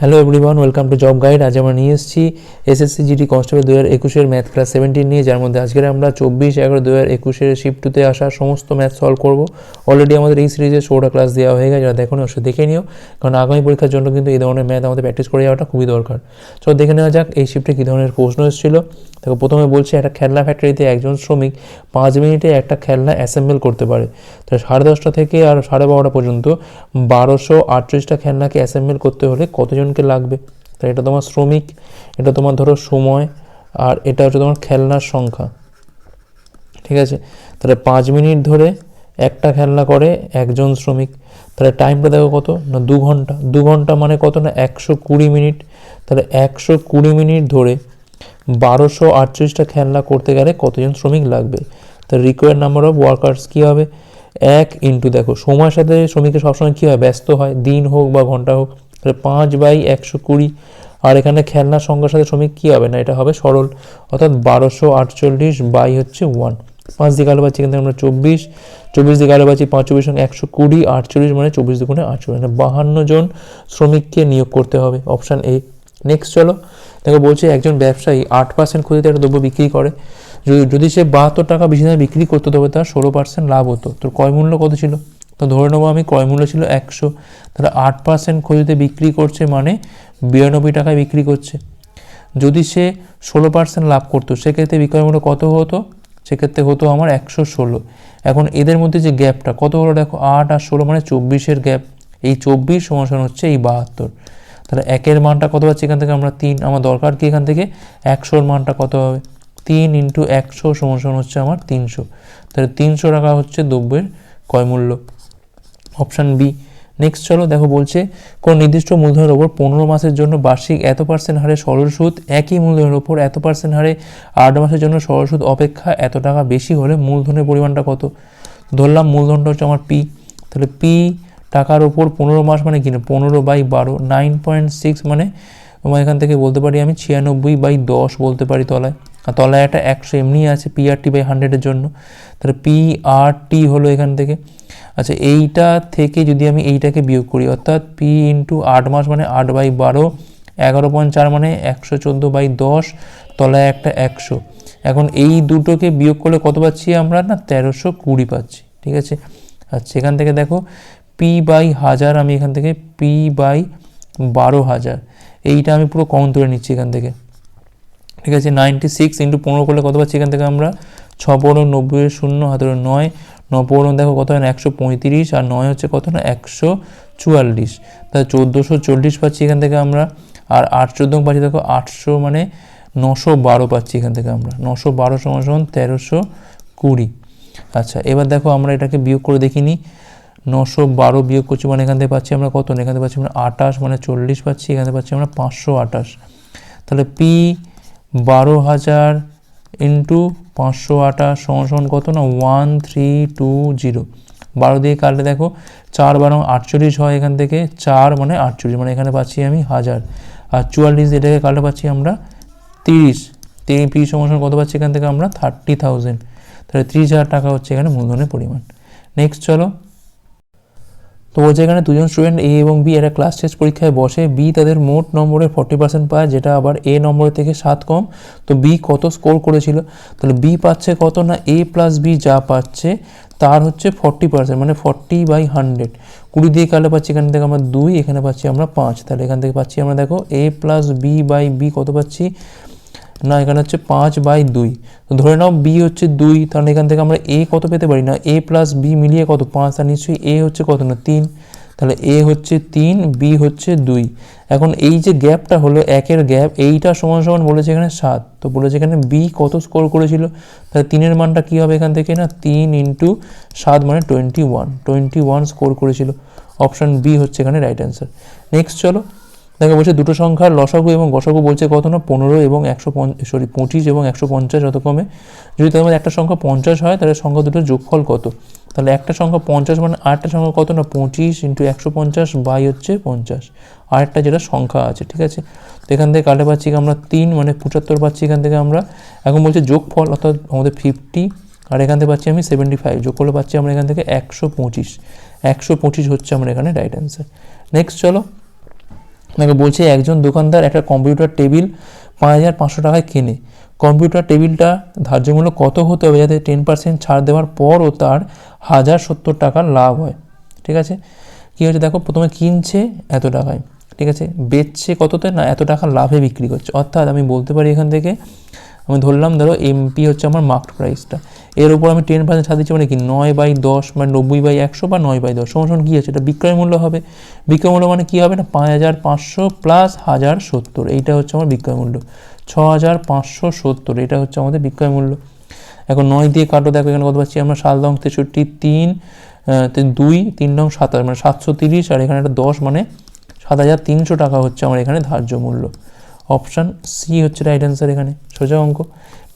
Hello everyone, welcome to job guide. আজ আমরা নিয়ে এসেছি SSC GD constable 2021 math class 17 নিয়ে, যার মধ্যে আজকের আমরা 24/11/2021 শিফট 2-তে আসা সমস্ত ম্যাথ সলভ করব। অলরেডি আমাদের এই সিরিজে 16টা ক্লাস দেওয়া হয়ে গেছে, যারা দেখো অবশ্যই দেখে নিও, কারণ আগামী পরীক্ষার জন্য কিন্তু এই ধরনের ম্যাথ আমাদের প্র্যাকটিস করে যাওয়াটা খুবই দরকার। চলো দেখে নেওয়া যাক এই শিফটে কী ধরনের প্রশ্ন এসেছিল। দেখো, প্রথমে বলছে একটা খেলনা ফ্যাক্টরিতে একজন শ্রমিক 5 মিনিটে একটা খেলনা অ্যাসেম্বল করতে পারে। তাহলে 10:30টা থেকে আর 12:30টা পর্যন্ত 1238টা খেলনাকে অ্যাসেম্বল করতে হলে কতজনকে লাগবে? তাই এটা তোমার শ্রমিক, এটা তোমার ধরো সময়, আর এটা হচ্ছে তোমার খেলনার সংখ্যা। ঠিক আছে, তাহলে 5 মিনিট ধরে একটা খেলনা করে একজন শ্রমিক। তাহলে টাইমটা দেখো কত না, 2 ঘন্টা। 2 ঘন্টা মানে কত না, 120 মিনিট। তাহলে 120 মিনিট ধরে 1238টা খেলনা করতে গেলে কতজন শ্রমিক লাগবে? তাহলে রিকোয়ার্ড নাম্বার অফ ওয়ার্কার্স কী হবে? 1 ইন্টু, দেখো সময়ের সাথে শ্রমিকের সবসময় কী হয়, ব্যস্ত হয়, দিন হোক বা ঘন্টা হোক। তাহলে 5/120। আর এখানে খেলনার সংখ্যার সাথে শ্রমিক কী হবে না, এটা হবে সরল, অর্থাৎ 1248 বাই হচ্ছে 1। 5 দিয়ে গেলে পাচ্ছি এখান থেকে আমরা 24, 24 দিয়ে গেলে পাচ্ছি 5 24 সঙ্গে 120, 48 মানে 24 দুগুণে 48, মানে 52 জন শ্রমিককে নিয়োগ করতে হবে, অপশান এ। নেক্সট চলো দেখো, বলছে একজন ব্যবসায়ী 8% ক্ষতিতে একটা দ্রব্য বিক্রি করে। যদি সে 72 টাকা বেশি দামে বিক্রি করতে, তবে তার 16% লাভ হতো। তোর ক্রয় মূল্য কত ছিল? তো ধরে নেবো আমি ক্রয় মূল্য ছিল 100। তাহলে 8% ক্ষতিতে বিক্রি করছে মানে 92 টাকায় বিক্রি করছে। যদি সে 16% লাভ করতো, সেক্ষেত্রে বিক্রয় মূল্য কত হতো? সেক্ষেত্রে হতো আমার 116। এখন এদের মধ্যে যে গ্যাপটা কত হলো দেখো, 8 আর 16 মানে 24-এর গ্যাপ। এই 24 সমান হচ্ছে এই 72। তাহলে 1-এর মানটা কত পাচ্ছি এখান থেকে আমরা 3। আমার দরকার কি এখান থেকে 100-র মানটা কত হবে? 3 ইন্টু 100 সমান হচ্ছে আমার 300। তাহলে 300 টাকা হচ্ছে দ্রব্যের ক্রয় মূল্য, অপশান বি। নেক্সট চলো দেখো, বলছে কোন নির্দিষ্ট মূলধনের ওপর 15 মাসের জন্য বার্ষিক এত % হারে সরল সুদ একই মূলধনের ওপর এত % হারে 8 মাসের জন্য সরল সুদ অপেক্ষা এত টাকা বেশি হলে মূলধনের পরিমাণটা কত? ধরলাম মূলধনটা হচ্ছে আমার পি। তাহলে পি টাকার ওপর 15 মাস মানে কি না, 15/12, 9.6 মানে এখান থেকে বলতে পারি আমি 96/10 বলতে পারি তলায়। আর তলায় একটা 100 এমনি আছে PRT/100-এর জন্য। তাহলে PRT হলো এখান থেকে। আচ্ছা, এইটা থেকে যদি আমি এইটাকে বিয়োগ করি, অর্থাৎ পি ইন্টু 8 মাস মানে 8/12, 11.4 মানে 114/10, তলায় একটা 100। এখন এই দুটোকে বিয়োগ করলে কত পাচ্ছি আমরা না, 1320 পাচ্ছি। ঠিক আছে, আচ্ছা এখান থেকে দেখো P/1000, আমি এখান থেকে P/12,000, এইটা আমি পুরো কমন তুলে নিচ্ছি এখান থেকে। ঠিক আছে, 96 ইন্টু 15 করলে কত পাচ্ছি এখান থেকে আমরা, 6 90 0 হাতের 9, 9 দেখো কত হয় না 135, আর 9 হচ্ছে কত না 144। তাহলে 1440 পাচ্ছি এখান থেকে আমরা। আর 8 14 পাচ্ছি দেখো 800 মানে 912 পাচ্ছি এখান থেকে আমরা। 912 সমান 1320। আচ্ছা, এবার দেখো আমরা এটাকে বিয়োগ করে দেখিনি। 912 বিয়োগ করছি মানে এখান থেকে পাচ্ছি আমরা কত না, এখান থেকে পাচ্ছি আমরা 28 মানে 40 পাচ্ছি, এখান থেকে পাচ্ছি আমরা 528। তাহলে P/12,000 ইন্টু 528 সমান কত না 1320। 12 দিয়ে কাটলে দেখো 4/12 48 হয়, এখান থেকে 4 মানে 48, মানে এখানে পাচ্ছি আমি 1000। আর 44 দিয়ে এটাকে কাটলে পাচ্ছি আমরা 30। P সমান কত পাচ্ছি এখান থেকে আমরা 30,000। তাহলে 30,000 টাকা হচ্ছে এখানে মূলধনের পরিমাণ। নেক্সট চলো, তো বলছে এখানে দুজন স্টুডেন্ট এ এবং বি একটা ক্লাস টেস্ট পরীক্ষায় বসে। বি তাদের মোট নম্বরের 40% পায়, যেটা আবার এ নম্বরের থেকে 7 কম। তো বি কত স্কোর করেছিল? তাহলে বি পাচ্ছে কত না, A+B যা পাচ্ছে তার হচ্ছে 40%, মানে 40/100। 20 দিয়ে কাটলে পাচ্ছি এখান থেকে আমরা 2, এখানে পাচ্ছি আমরা 5। তাহলে এখান থেকে পাচ্ছি আমরা দেখো A+B/B কত পাচ্ছি না, এখানে হচ্ছে 5/2। তো ধরে নাও বি হচ্ছে 2, তাহলে এখান থেকে আমরা এ কত পেতে পারি না, A+B মিলিয়ে কত 5, আর নিশ্চয়ই এ হচ্ছে কত না 3। তাহলে এ হচ্ছে 3, বি হচ্ছে 2। এখন এই যে গ্যাপটা হলো 1-এর গ্যাপ, এইটা সমান সমান বলেছে এখানে 7। তো বলেছে এখানে বি কত স্কোর করেছিল? তাহলে 3-এর মানটা কী হবে এখান থেকে না, 3 ইন্টু 7 মানে 21 স্কোর করেছিল। অপশান বি হচ্ছে এখানে রাইট অ্যান্সার। নেক্সট চলো দেখো, বলছে দুটো সংখ্যার লসাগু এবং গসাগু বলছে কত না 15 এবং 25 এবং 150 যতক্রমে। যদি তোমার একটা সংখ্যা 50 হয়, তাহলে সংখ্যা দুটোর যোগফল কত? তাহলে একটা সংখ্যা 50 মানে আরেকটা সংখ্যা কত না 25 ইন্টু 150 বাই হচ্ছে 50, আরেকটা যেটা সংখ্যা আছে। ঠিক আছে, তো এখান থেকে কাটে পাচ্ছি আমরা 3 মানে 75 পাচ্ছি এখান থেকে আমরা। এখন বলছে যোগফল, অর্থাৎ আমাদের 50, আর এখান থেকে পাচ্ছি আমি 75, যোগ করলে পাচ্ছি আমরা এখান থেকে 125 হচ্ছে আমার এখানে রাইট অ্যান্সার। নেক্সট চলো, দেখো বলছে একজন দোকানদার একটা কম্পিউটার টেবিল 5,500 টাকায় কেনে। কম্পিউটার টেবিলটা ধার্য মূল্য কত হতে হবে যাতে 10% ছাড় দেওয়ার পরও তার 1,070 টাকার লাভ হয়? ঠিক আছে, কী হচ্ছে দেখো, প্রথমে কিনছে এত টাকায়, ঠিক আছে, বেচছে কততে না এত টাকা লাভে বিক্রি করছে। অর্থাৎ আমি বলতে পারি এখান থেকে, আমি ধরলাম ধরো এমপি হচ্ছে আমার মার্কড প্রাইসটা, এর উপর আমি 10% ছাড় দিচ্ছি, মানে কি 9/10 বা 90/100 বা 9/10 সমান কী আছে, এটা বিক্রয় মূল্য হবে। বিক্রয় মূল্য মানে কী হবে না 5,500 প্লাস 1,070, এইটা হচ্ছে আমার বিক্রয় মূল্য। 6,570 এটা হচ্ছে আমাদের বিক্রয় মূল্য। এখন 9 দিয়ে কাটো, দেখো এখানে কত পাচ্ছি আমরা, 7 রং 63, 3 2 3 রং 27, মানে 730, আর এখানে একটা 10 মানে 7,300 টাকা হচ্ছে আমার এখানে ধার্য মূল্য। অপশান সি হচ্ছে রাইট অ্যান্সার এখানে, সোজা অঙ্ক।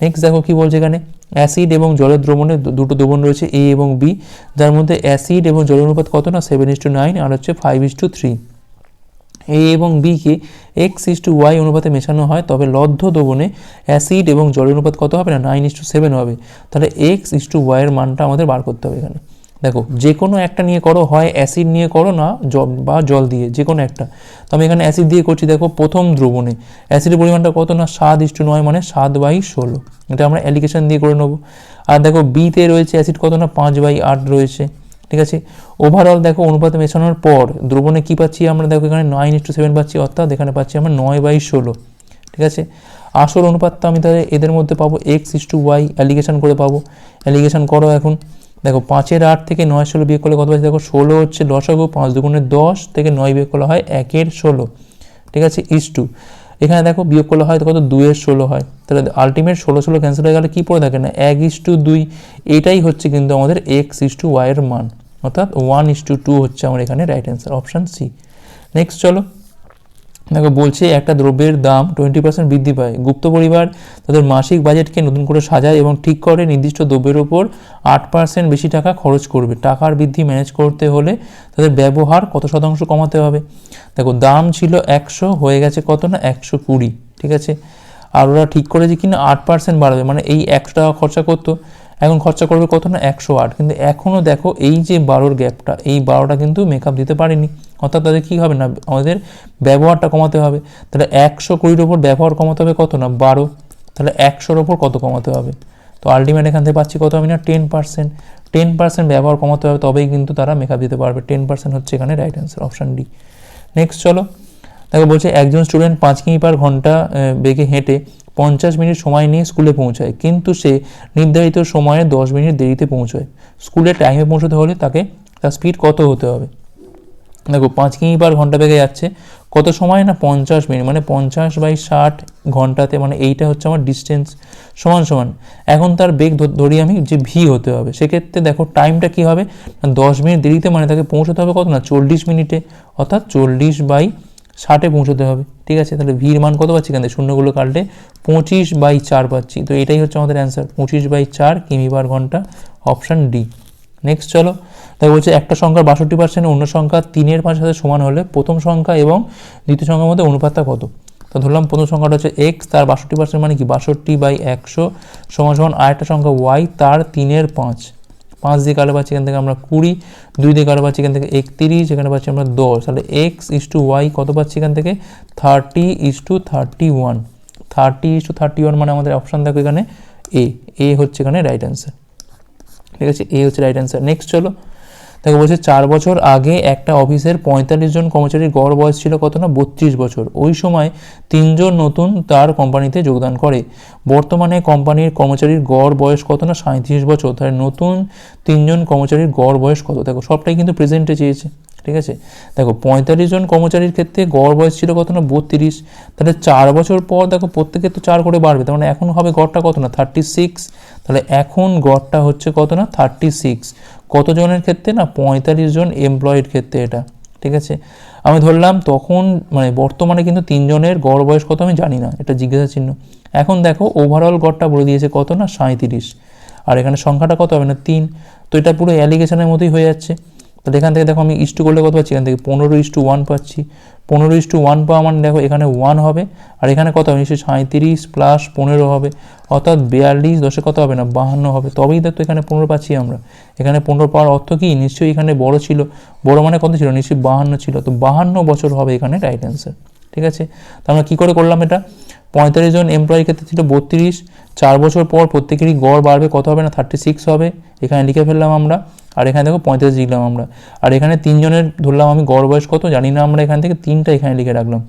নেক্সট দেখো কি বলছে এখানে, অ্যাসিড এবং জলের দ্রবণে দুটো দ্রবণ রয়েছে এ এবং বি, যার মধ্যে অ্যাসিড এবং জলের অনুপাত কত না 7:9 আর হচ্ছে 5:3। এ এবং বিকে x:y অনুপাতে মেশানো হয়, তবে লব্ধ দ্রবণে অ্যাসিড এবং জলের অনুপাত কত হবে না 9:7 হবে। তাহলে x:y এর মানটা আমাদের বার করতে হবে এখানে। দেখো যে কোনো একটা নিয়ে করো, হয় অ্যাসিড নিয়ে করো না বা জল দিয়ে, যে কোনো একটা। তো আমি এখানে অ্যাসিড দিয়ে করছি। দেখো প্রথম দ্রবণে অ্যাসিডের পরিমাণটা কত না 7:9 মানে 7/16, এটা আমরা অ্যালিগেশন দিয়ে করে নেবো। আর দেখো বিতে রয়েছে অ্যাসিড কত না 5/8 রয়েছে, ঠিক আছে। ওভারঅল দেখো অনুপাতে মেশানোর পর দ্রবণে কী পাচ্ছি আমরা, দেখো এখানে 9:7 পাচ্ছি, অর্থাৎ এখানে পাচ্ছি আমরা 9/16, ঠিক আছে। আসল অনুপাতটা আমি তাহলে এদের মধ্যে পাবো x:y, অ্যালিগেশন করে পাবো। অ্যালিগেশন করো এখন। দেখো 5-এর 8 থেকে 9-16 বিয়োগ করলে কত পাচ্ছি, দেখো 16 হচ্ছে লসাগু, 5 দুগুণে 10 থেকে 9 বিয়োগ করলে হয় 1-এর 16, ঠিক আছে, ইস্টু এখানে দেখো বিয়োগ করলে হয় কত 2-এর 16 হয়। তাহলে আলটিমেট 16 ক্যান্সেল হয়ে গেলে কী পড়ে থাকে না 1:2, এটাই হচ্ছে কিন্তু আমাদের x:y এর মান, অর্থাৎ 1:2 হচ্ছে আমার এখানে right answer, option C. Next চলো, দেখো বলছে একটা দ্রব্যের দাম 20% বৃদ্ধি পায়। গুপ্ত পরিবার তাদের মাসিক বাজেটকে নতুন করে সাজায় এবং ঠিক করে নির্দিষ্ট দ্রব্যের ওপর 8% বেশি টাকা খরচ করবে। টাকার বৃদ্ধি ম্যানেজ করতে হলে তাদের ব্যবহার কত শতাংশ কমাতে হবে? দেখো দাম ছিল 100, হয়ে গেছে কত না 120, ঠিক আছে। আর ওরা ঠিক করেছে কি না 8% বাড়বে, মানে এই 100 টাকা খরচা করতো, এখন খরচা করবে কত না 108। কিন্তু এখনও দেখো এই যে 12-র গ্যাপটা, এই 12টা কিন্তু মেকআপ দিতে পারেনি, অর্থাৎ তাদের কী হবে না আমাদের ব্যবহারটা কমাতে হবে। তাহলে 120-র ওপর ব্যবহার কমাতে হবে কত না 12, তাহলে 100-র ওপর কত কমাতে হবে? তো আলটিমেট এখান থেকে পাচ্ছি কত আমি না 10%। 10% ব্যবহার কমাতে হবে, তবেই কিন্তু তারা মেকআপ দিতে পারবে। 10% হচ্ছে এখানে right answer, option D. Next চলো, দেখো বলছে একজন স্টুডেন্ট 5 কিমি পার ঘন্টা বেগে হেঁটে 50 মিনিট সময় নিয়ে স্কুলে পৌঁছায়, কিন্তু সে নির্ধারিত সময়ে 10 মিনিট দেরিতে পৌঁছায়। স্কুলে টাইমে পৌঁছতে হলে তাকে তার স্পিড কত হতে হবে? দেখো 5 কিমি পার ঘন্টা বেগে যাচ্ছে, কত সময় না 50 মিনিট, মানে 50/60 ঘন্টাতে, মানে এইটা হচ্ছে আমার ডিস্টেন্স সমান সমান। এখন তার বেগ ধরি আমি যে ভি হতে হবে, সেক্ষেত্রে দেখো টাইমটা কী হবে 10 মিনিট দেরিতে, মানে তাকে পৌঁছতে হবে কত না 40 মিনিটে, অর্থাৎ 40/60 পৌঁছতে হবে, ঠিক আছে। তাহলে ভির মান কত পাচ্ছি এখান থেকে শূন্যগুলো কাটলে 25/4 পাচ্ছি। তো এটাই হচ্ছে আমাদের অ্যান্সার, 25/4 কিমি পার ঘন্টা, অপশান ডি। নেক্সট চলো, তাই বলছে একটা সংখ্যার 62% অন্য সংখ্যা 3-এর 5 সাথে সমান হলে প্রথম সংখ্যা এবং দ্বিতীয় সংখ্যার মধ্যে অনুপাতটা কত? তো ধরলাম প্রথম সংখ্যাটা হচ্ছে x, তার 62% মানে কি 62/100 সমান সমান আরেকটা সংখ্যা y, তার 3-এর 5। 5 দিয়ে কাটলে পাচ্ছি এখান থেকে আমরা 20, 2 দিয়ে কাটলে পাচ্ছি এখান থেকে 31, এখানে পাচ্ছি আমরা 10। তাহলে x:y কত পাচ্ছি এখান থেকে 30:31। 30:31 মানে আমাদের অপশান দেখো এখানে এ হচ্ছে এখানে রাইট অ্যান্সার, ঠিক আছে, এ হচ্ছে রাইট অ্যান্সার। নেক্সট চলো, দেখো বলছে 4 বছর আগে একটা অফিসের 45 জন কর্মচারীর গড় বয়স ছিল কত না 32 বছর। ওই সময় 3 জন নতুন তার কোম্পানিতে যোগদান করে। বর্তমানে কোম্পানির কর্মচারীর গড় বয়স কত না 37 বছর। তাহলে নতুন 3 জন কর্মচারীর গড় বয়স কত? দেখো সবটাই কিন্তু প্রেজেন্টে চেয়েছে, ঠিক আছে। দেখো 45 জন কর্মচারীর ক্ষেত্রে গড় বয়স ছিল কত না 32, তাহলে 4 বছর পর দেখো প্রত্যেকের তো 4 করে বাড়বে, তার মানে এখন হবে গড়টা কত না 36। তাহলে এখন গড়টা হচ্ছে কত না 36, কত জনের ক্ষেত্রে না 45 জন এমপ্লয়েড ক্ষেত্রে এটা, ঠিক আছে। আমি ধরলাম তখন মানে বর্তমানে কিন্তু 3 জনের গড় বয়স কত আমি জানি না, এটা জিজ্ঞাসা চিহ্ন। এখন দেখো ওভারঅল গড়টা বলে দিয়েছে কত না 37, আর এখানে সংখ্যাটা কত হবে না 3। তো এটা পুরো অ্যালিগেশনের মতোই হয়ে যাচ্ছে। তাহলে এখান থেকে দেখো আমি ইস্টু করলে কত পাচ্ছি, এখান থেকে 15:1 পাচ্ছি। 15:1 পাওয়া মানে দেখো এখানে 1 হবে, আর এখানে কত হবে নিশ্চয়ই 37 প্লাস 15 হবে, অর্থাৎ 42 10 কত হবে না 52 হবে। তবেই দেখো এখানে 15 পাচ্ছি আমরা। এখানে 15 পাওয়ার অর্থ কি, নিশ্চয়ই এখানে বড় ছিল, বড় মানে কত ছিল নিশ্চয়ই 52 ছিল। তো 52 বছর হবে এখানে রাইট অ্যান্সার। ঠিক আছে। তো আমরা কী করে করলাম এটা, 45 জন এমপ্লয়ির ক্ষেত্রে ছিল 32, 4 বছর পর প্রত্যেকেরই গড় বাড়বে কত হবে না 36 হবে, এখানে লিখে ফেললাম আমরা। আর এখানে দেখো 45 লিখলাম আমরা। আর এখানে 3 জনের ধরলাম আমি গড় বয়স কত জানি না আমরা, এখান থেকে 3টা এখানে লিখে রাখলাম।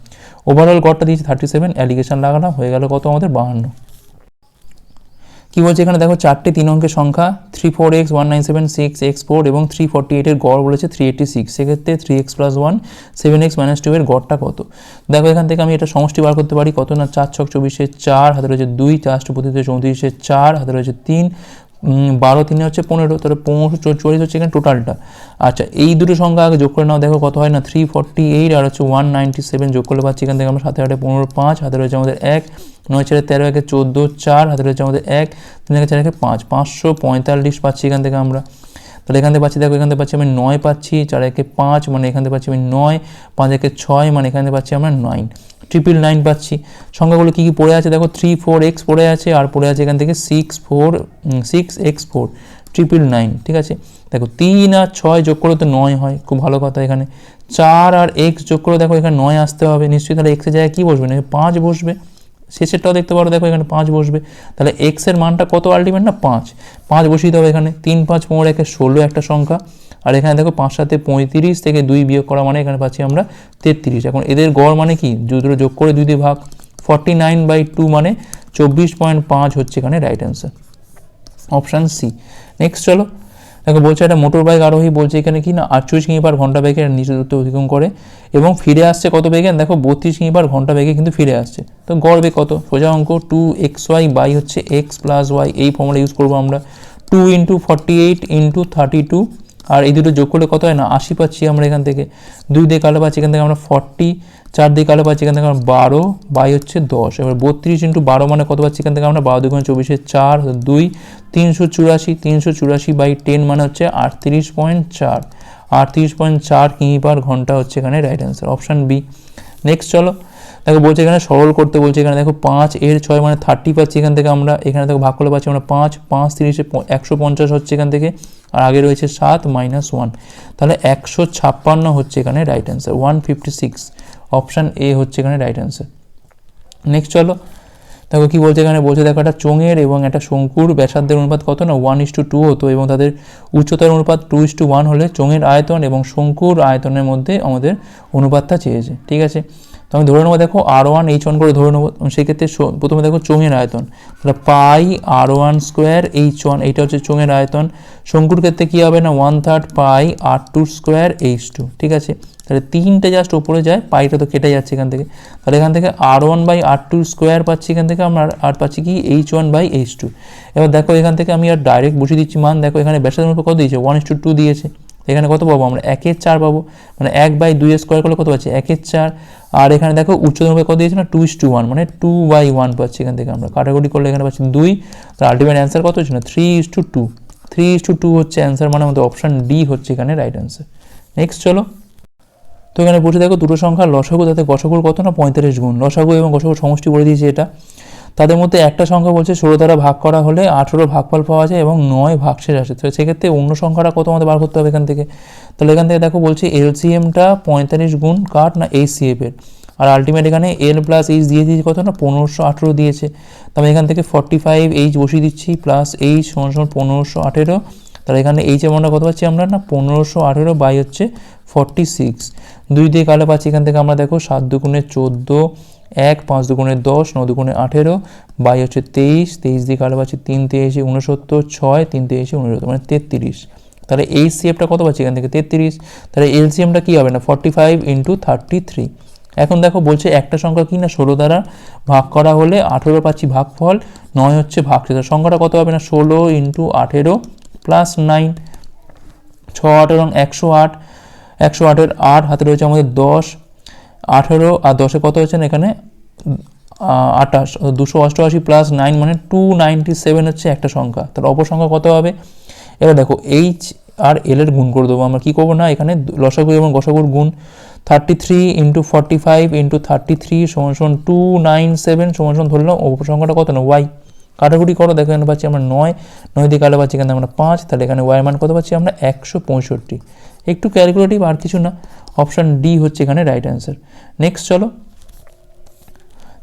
ওভারঅল গড়টা দিয়েছি 37, অ্যালিগেশন লাগালাম, হয়ে গেল কত আমাদের 52। কী বলছে এখানে দেখো 4টে 3 অঙ্কের সংখ্যা 34x 197 6x4 এবং 348 এর গড় বলেছে 386, সেক্ষেত্রে 3x + 1 7x - 2 এর গড়টা কত। দেখো এখান থেকে আমি এটা সমষ্টি বার করতে পারি, কত না 4 ছক 24 4, হাতে রয়েছে 2, 4 25 34 4, হাতে রয়েছে 3, 12 3 হচ্ছে 15, তাহলে 44 হচ্ছে এখানে টোটালটা। আচ্ছা এই দুটো সংখ্যা আগে যোগ করে নাও, দেখো কত হয় না 348 আর হচ্ছে 197 যোগ করলে পাচ্ছি এখান থেকে আমরা 7 8 15 5, হাতে রয়েছে আমাদের 1, 9 4 13 1 14 4, হাতে রয়েছে আমাদের 1, 3 4 1 5, 545 পাচ্ছি এখান থেকে আমরা। তাহলে এখান থেকে পাচ্ছি, দেখো এখান থেকে পাচ্ছি আমি 9 পাচ্ছি, 4 1 5 মানে এখান থেকে পাচ্ছি আমি 9, 5 1 6 মানে এখান থেকে পাচ্ছি আমরা 9, 999 পাচ্ছি। সংখ্যাগুলো কী কী পড়ে আছে দেখো, 34x পড়ে আছে, আর পড়ে আছে এখান থেকে 6x4 999, ঠিক আছে। দেখো 3 আর 6 যোগ করে তো 9 হয়, খুব ভালো কথা। এখানে 4 আর x যোগ করে দেখো এখানে 9 আসতে হবে নিশ্চয়ই, তাহলে x এর জায়গায় কী বসবে না 5 বসবে, শেষেরটাও দেখতে পারো দেখো এখানে 5 বসবে, তাহলে x এর মানটা কত আলটিমেট না 5 বসিয়ে দেবে এখানে। 3 5 15 1 16 একটা সংখ্যা, আর এখানে দেখো 5 7 35 থেকে 2 বিয়োগ করা মানে এখানে পাচ্ছি আমরা 33। এখন এদের গড় মানে কি, দুটো যোগ করে 2 দিয়ে ভাগ, 49/2 মানে 24.5 হচ্ছে এখানে right answer, option C. Next চলো, দেখো বলছে একটা মোটর বাইক আরোহী বলছে এখানে কি না 48 কিমি/ঘন্টা বেগে নিচে দূরত্ব অতিক্রম করে এবং ফিরে আসছে কত বেগে, দেখো 32 কিমি/ঘন্টা বেগে কিন্তু ফিরে আসছে। তো গড় বেগ কত, সোজা অঙ্ক 2xy বাই হচ্ছে x + y, এই ফর্মুলা ইউজ করবো আমরা। 2 × 48 × 32, আর এই দুটো যোগ করলে কত হয় না 80 পাচ্ছি আমরা এখান থেকে। 2 দিয়ে কালো পাচ্ছি এখান থেকে আমরা 40, 4 দিয়ে কালো পাচ্ছি এখান থেকে আমরা 12 বাই হচ্ছে 10। এবার 32 × 12 মানে কত পাচ্ছি এখান থেকে আমরা 12 2 24 4, 2 384/10 মানে হচ্ছে 38.4, 38.4 কিমি/ঘন্টা হচ্ছে এখানে right answer, option B. Next চলো, দেখো বলছে এখানে সরল করতে বলছে, এখানে দেখো 5 এর 6 মানে 30 পাচ্ছি এখান থেকে আমরা, এখানে দেখো ভাগ করলে পাচ্ছি আমরা 5 5 30 150 হচ্ছে এখান থেকে, আর আগে রয়েছে 7 - 1, তাহলে 156 হচ্ছে এখানে রাইট অ্যান্সার, 156, অপশান এ হচ্ছে এখানে রাইট অ্যান্সার। নেক্সট চলো, দেখো কি বলছে এখানে, বলছে দেখো একটা চোঙের এবং একটা শঙ্কুর ব্যাসার্ধের অনুপাত কত না 1:2 হতো এবং তাদের উচ্চতার অনুপাত 2:1 হলে চোঙের আয়তন এবং শঙ্কুর আয়তনের মধ্যে আমাদের অনুপাতটা চেয়েছে, ঠিক আছে। তো আমি ধরে নেবো দেখো R1 H1 করে ধরে নেবো, সেক্ষেত্রে প্রথমে দেখো চোঙের আয়তন, তাহলে পাই R1² H1, এইটা হচ্ছে চোঙের আয়তন। শঙ্কুর ক্ষেত্রে কী হবে না 1/3 পাই R2² H2, ঠিক আছে। তাহলে 3টে জাস্ট ওপরে যায়, পাইটা তো কেটে যাচ্ছে এখান থেকে, তাহলে এখান থেকে R1/R2² পাচ্ছি এখান থেকে আমরা, আর পাচ্ছি কি H1/H2। এবার দেখো এখান থেকে আমি আর ডাইরেক্ট বসিয়ে দিচ্ছি মান, দেখো এখানে ব্যাসার্ধের অনুপাত কত দিয়েছে 1:2 দিয়েছে, এখানে কত পাবো আমরা 1/4 পাবো, মানে 1/2² করলে কত পাচ্ছি 1/4, আর এখানে দেখো উচ্চতার অনুপাত কত দিয়েছে না 2:1 মানে 2/1 পাচ্ছি এখান থেকে আমরা, কাটাকুটি করলে এখানে পাচ্ছি 2, তার আলটিমেট অ্যান্সার কত হচ্ছে না 3:2, 3:2 হচ্ছে অ্যান্সার, মানে আমাদের অপশান ডি হচ্ছে এখানে রাইট অ্যান্সার। নেক্সট চলো, তো এখানে বলছে দেখো দুটো সংখ্যার লসাগু, তাতে গসাগুর কত না 45 গুণ, লসাগু এবং গসাগুর সমষ্টি বলে দিয়েছে এটা। তাদের মধ্যে একটা সংখ্যা বলছে 16 দ্বারা ভাগ করা হলে 18 ভাগফল পাওয়া যায় এবং 9 ভাগশেষ আসে, তো সেক্ষেত্রে অন্য সংখ্যাটা কত আমাদের বার করতে হবে এখান থেকে। তাহলে এখান থেকে দেখো বলছে এলসিএমটা 45 গুণ কার না HCF এর, আর আলটিমেট এখানে L + H দিয়ে দিয়েছে কত না 1518 দিয়েছে, তো আমি এখান থেকে 45H বসিয়ে দিচ্ছি প্লাস H = 1518, তাহলে এখানে H এর মানটা কত পাচ্ছি আমরা না 1518 বাই হচ্ছে 46, 2 দিয়ে কালো পাচ্ছি এখান থেকে আমরা দেখো 7 × 2 = 14, 1 5 × 2 = 10, 9 × 2 = 18 বাই হচ্ছে 23, 23 দিয়ে কালো পাচ্ছি 3 × 3 = 69, 6 3 × 3 = 69 মানে 33, তাহলে HCFটা কত পাচ্ছি এখান থেকে 33, তাহলে এলসিএমটা কী হবে না 45 × 33। এখন দেখো বলছে একটা সংখ্যা কি না 16 দ্বারা ভাগ করা হলে 18 পাচ্ছি ভাগফল, 9 হচ্ছে ভাগশেষ, সংখ্যাটা কত হবে না 16 × 18 + 9, 6 8 এবং 108, 108 8, হাতে রয়েছে আমাদের 10, 18 আর 10 কত হচ্ছে না এখানে 28, 288 + 9 মানে 297 হচ্ছে একটা সংখ্যা, তাহলে অপর সংখ্যা কত হবে। এবার দেখো H আর L এর গুণ করে দেবো আমরা, কী করবো না এখানে লসাগু এবং গসাগুর গুণ, 33 × 45 × 33 = 297 ধরলাম, অপর সংখ্যাটা কত না Y, কাটাকুটি করো দেখো এখানে পাচ্ছি আমরা 9 দিয়ে কালো পাচ্ছি এখানে আমরা 5, তাহলে এখানে Y মান কত পাচ্ছি আমরা 165, একটু ক্যালকুলেটিভ আর কিছু না, অপশান ডি হচ্ছে এখানে রাইট অ্যান্সার। নেক্সট চলো,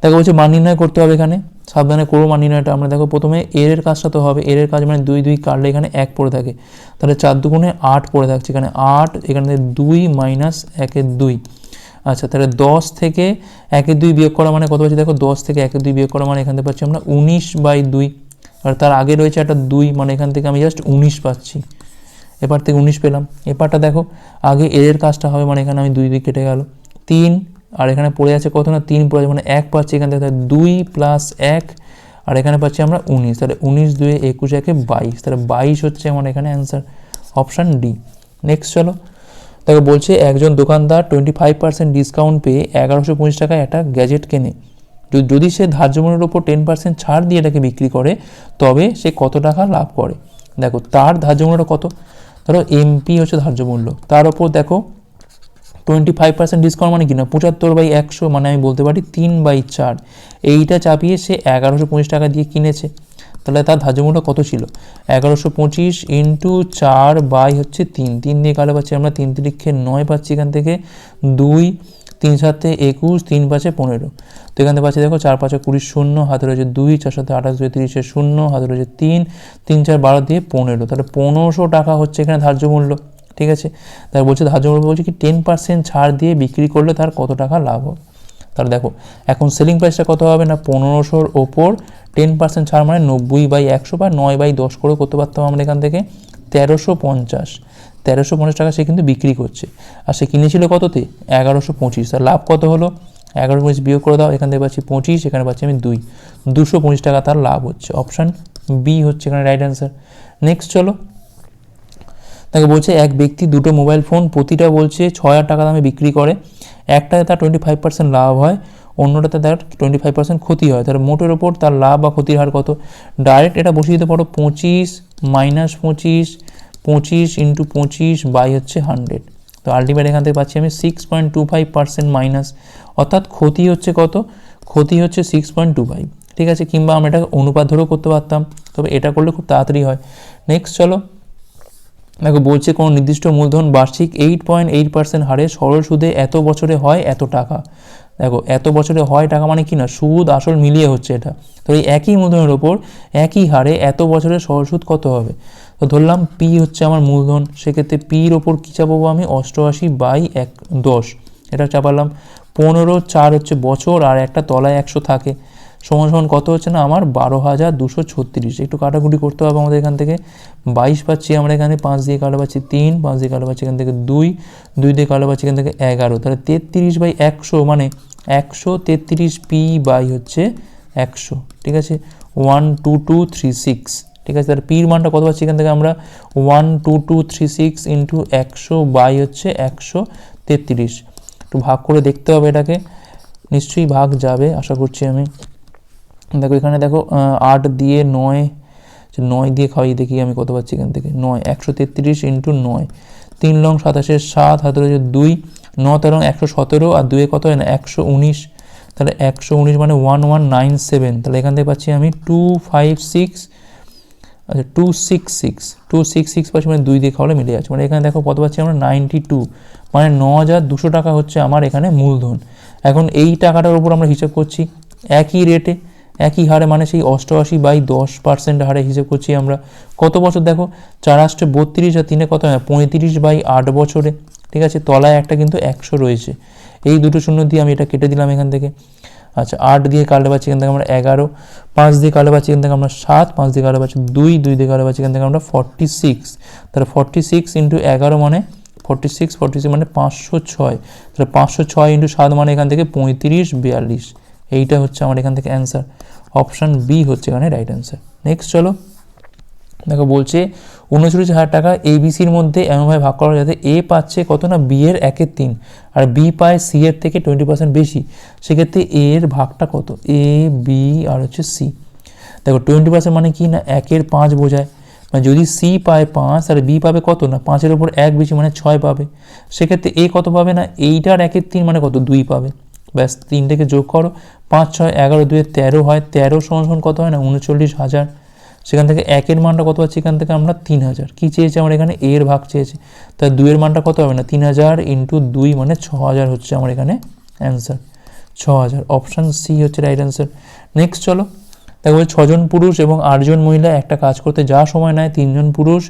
দেখো বলছে মান নির্ণয় করতে হবে এখানে, সাবধানে করবো মান নির্ণয়টা। আমরা দেখো প্রথমে এর কাজটা তো হবে, এর কাজ মানে 2 2 কাটলে এখানে 1 পড়ে থাকে, তাহলে 4 দুগুণে 8 পড়ে থাকছে এখানে 8, এখানে 2 মাইনাস 1-এর 2। আচ্ছা, তাহলে 10 থেকে 1-এর 2 বিয়োগ করা মানে কত পাচ্ছি দেখো, 10 থেকে 1-এর 2 বিয়োগ করা মানে এখান থেকে পাচ্ছি আমরা 19/2, আর তার আগে রয়েছে একটা 2, মানে এখান থেকে আমি জাস্ট 19 পাচ্ছি, এপার থেকে 19 পেলাম। এপারটা দেখো আগে এর কাজটা হবে, মানে এখানে আমি 2 2 কেটে গেল 3, আর এখানে পড়ে আছে কত না 3 পড়ে আছে, মানে 1 পাচ্ছি এখান থেকে, 2 প্লাস 1, আর এখানে পাচ্ছি আমরা 19, তাহলে 19 2 21 1 22, তাহলে 22 হচ্ছে আমার এখানে অ্যান্সার, অপশান ডি। নেক্সট চলো, দেখো বলছে একজন দোকানদার 25% ডিসকাউন্ট পেয়ে 1125 টাকায় একটা গ্যাজেট কেনে, যদি সে ধার্য মূল্যের উপর 10% ছাড় দিয়ে এটাকে বিক্রি করে তবে সে কত টাকা লাভ করে। দেখো তার ধার্য মূল্যটা কত, ধরো এমপি হচ্ছে ধার্য মূল্য, তার ওপর দেখো 25% ডিসকাউন্ট মানে কি না 75/100, মানে আমি বলতে পারি 3/4, এইটা চাপিয়ে সে 1125 টাকা দিয়ে কিনেছে, তাহলে তার ধার্য মূল্য কত ছিল 1125 ইন্টু 4 হচ্ছে 3, 3 দিয়ে কালো পাচ্ছি আমরা 3 3 9 পাচ্ছি এখান থেকে, 2 3 7 21, 3 5 15, তো এখান থেকে পাচ্ছি দেখো 4 5 20 শূন্য, হাতে রয়েছে 2, 4 7 28 2 30 শূন্য, হাতে রয়েছে 3 3 4 12 দিয়ে 15, তাহলে 1500 টাকা হচ্ছে এখানে ধার্য মূল্য। ঠিক আছে, তার বলছে ধার্য মূল্য বলছে কি 10% ছাড় দিয়ে বিক্রি করলে তার কত টাকা লাভ হবে। তাহলে দেখো এখন সেলিং প্রাইসটা কত হবে না 1500-র ওপর 10% ছাড় মানে 90/100 বা 9/10 করে করতে পারতাম আমরা এখান থেকে 1350 টাকা সে কিন্তু বিক্রি করছে, আর সে কিনেছিল কততে 1125, তার লাভ কত হলো 1125 বিয়োগ করে দাও, এখান থেকে পাচ্ছি 25, এখানে পাচ্ছি আমি 225 টাকা তার লাভ হচ্ছে, অপশান বি হচ্ছে এখানে রাইট অ্যান্সার। নেক্সট চলো, তাকে বলছে এক ব্যক্তি দুটো মোবাইল ফোন প্রতিটা বলছে 6000 টাকা দামে বিক্রি করে, একটাতে তার 25% লাভ হয়, অন্যটাতে তার 25% ক্ষতি হয়, তার মোটের ওপর তার লাভ বা ক্ষতির হার কত। ডাইরেক্ট এটা বসিয়ে দিতে পারো 25 মাইনাস 25, 25 ইন্টু 25 হচ্ছে 100, তো আলটিমেট এখান থেকে পাচ্ছি আমি 6.25% মাইনাস, অর্থাৎ ক্ষতি হচ্ছে কত, ক্ষতি হচ্ছে 6.25। ঠিক আছে, কিংবা আমরা এটা অনুপাত ধরেও করতে পারতাম, তবে এটা করলে খুব তাড়াতাড়ি হয়। নেক্সট চলো, দেখো বলছে কোনো নির্দিষ্ট মূলধন বার্ষিক 8.8% হারে সরল সুদে এত বছরে হয় এত টাকা। দেখো এত বছরে হয় টাকা মানে কি না সুদ আসল মিলিয়ে হচ্ছে এটা, তো এই একই মূলধনের ওপর একই হারে এত বছরের সরল সুদ কত হবে। তো ধরলাম পি হচ্ছে আমার মূলধন, সেক্ষেত্রে পির ওপর কী চাপাবো আমি 88/10, এটা চাপালাম। 15 4 হচ্ছে বছর, আর একটা তলায় 100 থাকে, সমান সমান কত হচ্ছে না আমার 12,236, একটু কাটাকুটি করতে হবে আমাদের এখান থেকে। 22 পাচ্ছি আমরা এখানে, 5 দিয়ে কালো পাচ্ছি 3, 5 দিয়ে কালো পাচ্ছি এখান থেকে 2, 2 দিয়ে কালো পাচ্ছি এখান থেকে 11, তাহলে 33/100 মানে 133 পি বাই হচ্ছে 100। ঠিক আছে, 12236। ঠিক আছে, তাহলে পির মানটা কত পাচ্ছি এখান থেকে আমরা 12236 ইন্টু 100 বাই হচ্ছে 133, একটু ভাগ করে দেখতে হবে এটাকে, নিশ্চয়ই ভাগ যাবে আশা করছি আমি। দেখো এখানে দেখো 8 দিয়ে 9 দিয়ে খাওয়াই দেখি আমি কত পাচ্ছি এখান থেকে 9, 133 ইন্টু 9, 3 লং 27 7, হাতে রয়েছে 2, 9 13 117, আর 2 কত হয় না 119, তাহলে 119 মানে 1197, তাহলে এখান থেকে পাচ্ছি আমি 256, আচ্ছা 266 পাচ্ছি, মানে 2 দিয়ে খাওয়ালে মিলে যাচ্ছে, মানে এখানে দেখো কত পাচ্ছি আমরা 92, মানে 9200 টাকা হচ্ছে আমার এখানে মূলধন। এখন এই টাকাটার উপর আমরা হিসাব করছি একই রেটে একই হারে, মানে সেই 88/10% হারে হিসেব করছি আমরা। কত বছর দেখো 4 8 32, আর 3 কত হয় 35/8 বছরে। ঠিক আছে, তলায় একটা কিন্তু 100 রয়েছে, এই দুটো শূন্য দিয়ে আমি এটা কেটে দিলাম এখান থেকে। আচ্ছা 8 দিয়ে কাটলে পাচ্ছি এখান থেকে আমরা 11, 5 দিয়ে কাটলে পাচ্ছি এখান থেকে আমরা 7, 5 দিয়ে কাটলে পাচ্ছি 2, 2 দিয়ে কাটলে পাচ্ছি এখান থেকে আমরা 46, তাহলে 46 ইন্টু 11 মানে 46 মানে 506, তাহলে 506 ইন্টু 7 মানে এখান থেকে 35 42, এইটা হচ্ছে আমার এখান থেকে অ্যান্সার, অপশান বি হচ্ছে এখানে রাইট অ্যান্সার। নেক্সট চলো, দেখো বলছে 39,000 টাকা এবিসির মধ্যে এমনভাবে ভাগ করা যাতে এ পাচ্ছে কত না বি এর 1/3, আর বি পায় সি এর থেকে 20% বেশি, সেক্ষেত্রে এ এর ভাগটা কত, এ বি আর হচ্ছে সি। দেখো 20% মানে কি না 1/5 বোঝায়, মানে যদি সি পায় 5 আর বি পাবে কত না 5-এর ওপর 1 বেশি মানে 6 পাবে, সেক্ষেত্রে এ কত পাবে না এইটার 1/3 মানে কত 2 পাবে, ব্যাস 3 থেকে যোগ করো, 5 6 11 2 13 হয়, 13 সমান কত হয় না 39,000, সেখান থেকে 1-এর মানটা কত পাচ্ছি এখান থেকে আমরা 3000, কী চেয়েছে আমার এখানে এর ভাগ চেয়েছে, তাই 2-এর মানটা কত হবে না 3000 ইন্টু 2 মানে 6000 হচ্ছে আমার এখানে অ্যান্সার। 6000, অপশান সি হচ্ছে রাইট অ্যান্সার। নেক্সট চলো দেখো 6 জন পুরুষ এবং 8 জন মহিলা একটা কাজ করতে যা সময় নেয় 3 জন পুরুষ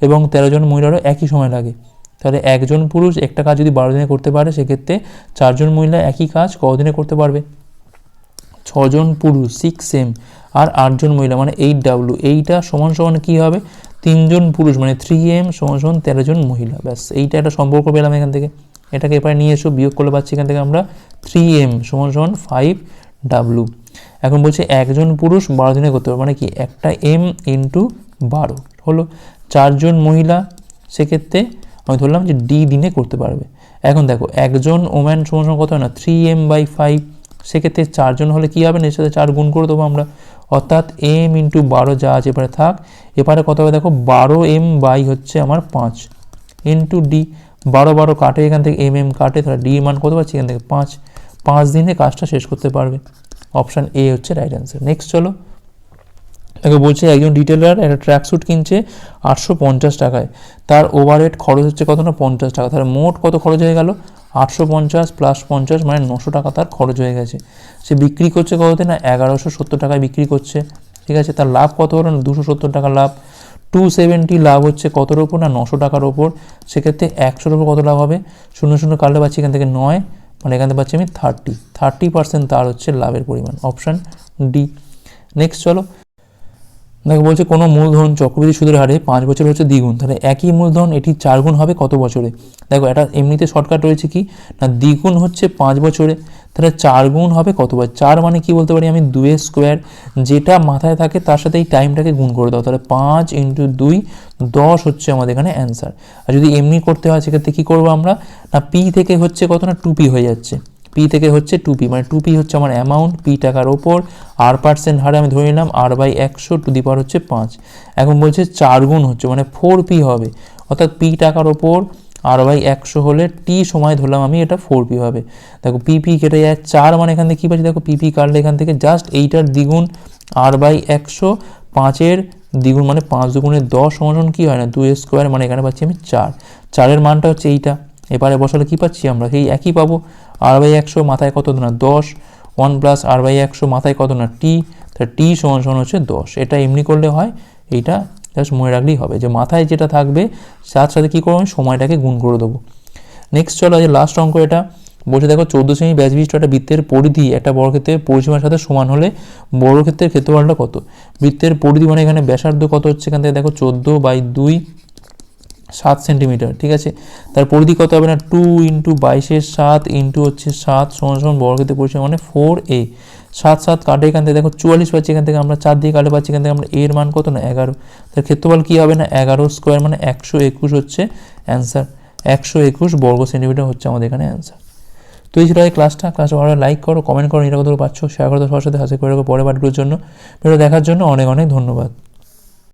এবং 13 জন মহিলারও একই সময় লাগে, তাহলে একজন পুরুষ একটা কাজ যদি 12 দিনে করতে পারে সেক্ষেত্রে 4 জন মহিলা একই কাজ কতদিনে করতে পারবে? 6 জন পুরুষ 6m আর 8 জন মহিলা মানে 8w, এইটা সমান সমান কী হবে? 3 জন পুরুষ মানে 3m সমান সমান 13 জন মহিলা। ব্যাস এইটা একটা সম্পর্ক পেলাম এখান থেকে। এটাকে এরপরে নিয়ে এসো, বিয়োগ করলে পাচ্ছি এখান থেকে আমরা 3m সমান সমান 5w। এখন বলছে একজন পুরুষ 12 দিনে করতে পারবে, মানে কি একটা m ইন্টু 12 হলো। 4 জন মহিলা সেক্ষেত্রে আমি ধরলাম যে d দিনে করতে পারবে। এখন দেখো একজন ওম্যান সমান সমান কত হয় না 3m/5, সেক্ষেত্রে 4 জন হলে কী হবে? এর সাথে 4 গুণ করে দেবো আমরা, অর্থাৎ m ইন্টু 12 যা আছে এবারে থাক। এবারে কত হবে দেখো 12m/ হচ্ছে আমার 5 ইন্টু d, 12 কাটে এখান থেকে mm কাটে, তাহলে d মান কত পাচ্ছি এখান থেকে 5 দিনে কাজটা শেষ করতে পারবে। অপশান এ হচ্ছে রাইট অ্যান্সার। নেক্সট চলো তাকে বলছে একজন রিটেলার একটা ট্র্যাক স্যুট কিনছে 850 টাকায়, তার ওভারহেড খরচ হচ্ছে কত না 50 টাকা, তাহলে মোট কত খরচ হয়ে গেল? 850 প্লাস 50 মানে 900 টাকা তার খরচ হয়ে গেছে। সে বিক্রি করছে কততে না 1170 টাকায় বিক্রি করছে, ঠিক আছে। তার লাভ কত হলো না 270 টাকা লাভ। 270 লাভ হচ্ছে কতর ওপর না 900 টাকার ওপর, সেক্ষেত্রে 100-এর ওপর কত লাভ হবে? 0 কাটলে পাচ্ছি এখান থেকে 9, মানে এখান থেকে পাচ্ছি আমি 30% তার হচ্ছে লাভের পরিমাণ। Option D. নেক্সট চলো দেখো বলছে কোনো মূলধন চক্রবৃদ্ধি সুদের হারে 5 বছর হচ্ছে দ্বিগুণ, তাহলে একই মূলধন এটি 4 গুণ হবে কত বছরে? দেখো এটা এমনিতে শর্টকাট রয়েছে কি না দ্বিগুণ হচ্ছে 5 বছরে, তাহলে 4 গুণ হবে কতবার? 4 মানে কি বলতে পারি আমি 2 স্কোয়ার, যেটা মাথায় থাকে তার সাথে এই টাইমটাকে গুণ করে দাও, তাহলে 5 ইন্টু 2 10 হচ্ছে আমাদের এখানে অ্যান্সার। আর যদি এমনি করতে হয় সেক্ষেত্রে কী করবো আমরা না পি থেকে হচ্ছে কত না 2p হয়ে যাচ্ছে, পি থেকে হচ্ছে 2p, মানে 2p হচ্ছে আমার অ্যামাউন্ট, পি টাকার ওপর r% হারে আমি ধরে নিলাম r/100 টু দি পাওয়ার হচ্ছে 5। এখন বলছে 4 গুণ হচ্ছে মানে 4p হবে, অর্থাৎ পি টাকার ওপর r/100 হলে টি সময় ধরলাম আমি, এটা 4p হবে। দেখো পিপি কেটে যায় 4, মানে এখান থেকে কী পাচ্ছি দেখো পিপি কাটলে এখান থেকে জাস্ট এইটার দ্বিগুণ r/100, 5-এর দ্বিগুণ মানে 5 দুগুণে 10 সমান কী হয় না 2 স্কোয়ার, মানে এখানে পাচ্ছি আমি 4-এর মানটা হচ্ছে এইটা। এবারে বসালে কী পাচ্ছি আমরা সেই একই পাবো, r/100 মাথায় কত না 10, 1 প্লাস r/100 মাথায় কত না টি, তাহলে টি সমান সমান হচ্ছে 10। এটা এমনি করলে হয়, এইটা জাস্ট মনে রাখলেই হবে যে মাথায় যেটা থাকবে তার সাথে কী করবো আমি সময়টাকে গুণ করে দেবো। নেক্সট চলো যে লাস্ট অঙ্ক এটা বলছে দেখো 14 সেমি ব্যাস বিশিষ্ট একটা বৃত্তের পরিধি একটা বর্গক্ষেত্রের পরিসীমার সাথে সমান হলে বর্গক্ষেত্রের ক্ষেত্রফলটা কত? বৃত্তের পরিধি মানে এখানে ব্যাসার্ধ কত হচ্ছে এখান থেকে দেখো 14/2 7 সেন্টিমিটার, ঠিক আছে। তার পরিধি কত হবে না 2 ইন্টু 22-এর 7 ইন্টু হচ্ছে 7 সমান সমান বর্গক্ষেত্রের পরিসীমা মানে 4a। 7 কাটে এখান থেকে দেখো 44 পাচ্ছি, এখান থেকে আমরা 4 দিয়ে কাটে পাচ্ছি, এখান থেকে আমরা এর মান কত না 11, তার ক্ষেত্রফল কী হবে না 11 স্কোয়ার মানে 121 হচ্ছে অ্যান্সার। 121 বর্গ সেন্টিমিটার হচ্ছে আমাদের এখানে অ্যান্সার। তো এই ছিল এই ক্লাসটা ভালো লাইক করো, কমেন্ট করো, নিরাপদ পাচ্ছ শেয়ার করো সবার সাথে, হাসি করে রাখো পরের পাঠগুলোর জন্য। ভিডিও দেখার জন্য অনেক অনেক ধন্যবাদ।